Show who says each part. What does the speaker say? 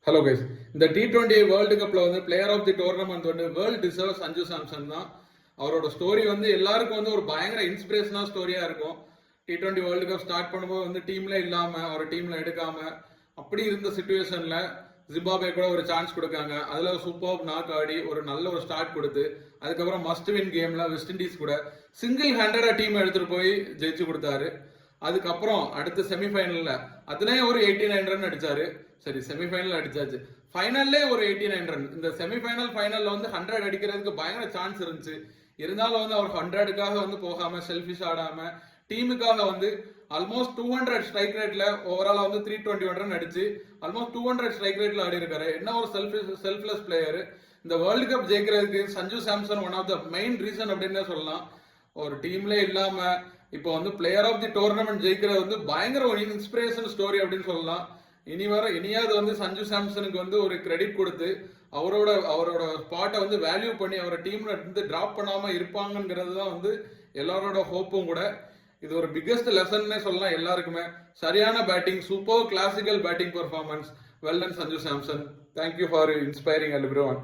Speaker 1: Hello guys, இந்த T20 world கப்ல வந்து பிளேயர் ஆஃப் தி டோர்னமெண்ட் வந்து வேர்ல்ட் டிசர்வ் சஞ்சு சாம்சன் தான். அவரோட ஸ்டோரி வந்து எல்லாருக்கும் வந்து ஒரு பயங்கர இன்ஸ்பிரேஷனா ஸ்டோரியா இருக்கும். T20 வேர்ல்டு கப் ஸ்டார்ட் பண்ணும்போது வந்து டீம்ல இல்லாம அவர் டீம்ல எடுக்காம அப்படி இருந்த சுச்சுவேஷன்ல ஜிம்பாப்வே கூட ஒரு சான்ஸ் கொடுக்காங்க. அதுல சூப்பர் நாக் ஆடி ஒரு நல்ல ஒரு ஸ்டார்ட் கொடுத்து அதுக்கப்புறம் மஸ்ட் வின் கேம்ல வெஸ்ட் இண்டீஸ் கூட சிங்கிள் ஹேண்டடா டீம் எடுத்துட்டு போய் ஜெயிச்சு கொடுத்தாரு. அதுக்கப்புறம் அடுத்த செமிஃபைனல்ல அதுலயும் ஒரு 89 ரன் அடிச்சாரு. சரி, செமிஃபைனல் அடிச்சாச்சு, ஃபைனல்லே ஒரு 89 ரன். இந்த செமிஃபைனல் ஃபைனல்ல வந்து 100 அடிக்கிறதுக்கு பயங்கர சான்ஸ் இருந்துச்சு. இருந்தாலும் வந்து அவர் 100க்காக வந்து போகாம செல்ஃபிஷ் ஆடாம டீமுக்காக வந்து ஆல்மோஸ்ட் 200 ஸ்ட்ரைக் ரேட்ல ஓவராலா வந்து 321 ரன் அடிச்சு ஆல்மோஸ்ட் 200 ஸ்ட்ரைக் ரேட்ல ஆடி இருக்காரு. என்ன ஒரு செல்ஃப்லெஸ் பிளேயர். இந்த வேர்ல்டு கப் ஜெயிக்கிறதுக்கு Sanju Samson one of the main reason அப்படின்னு சொல்லலாம். ஒரு டீம்ல இல்லாம இப்போ வந்து பிளேயர் ஆஃப் தி டோர்னமெண்ட் ஜெயிக்கிறது வந்து பயங்கர ஒரு இன்ஸ்பிரேஷன் ஸ்டோரி அப்படின்னு சொல்லலாம். இனியாவது வந்து சஞ்சு சாம்சனுக்கு வந்து ஒரு கிரெடிட் கொடுத்து அவரோட ஸ்பாட்டை வந்து வேல்யூ பண்ணி அவரோட டீம்ல இருந்து டிராப் பண்ணாம இருப்பாங்கிறது தான் வந்து எல்லாரோட ஹோப்பும் கூட. இது ஒரு பிக்கெஸ்ட் லெசன்னே சொல்லலாம் எல்லாருக்குமே. சரியான batting, super classical batting performance. Well done Sanju Samson. Thank you for inspiring everyone.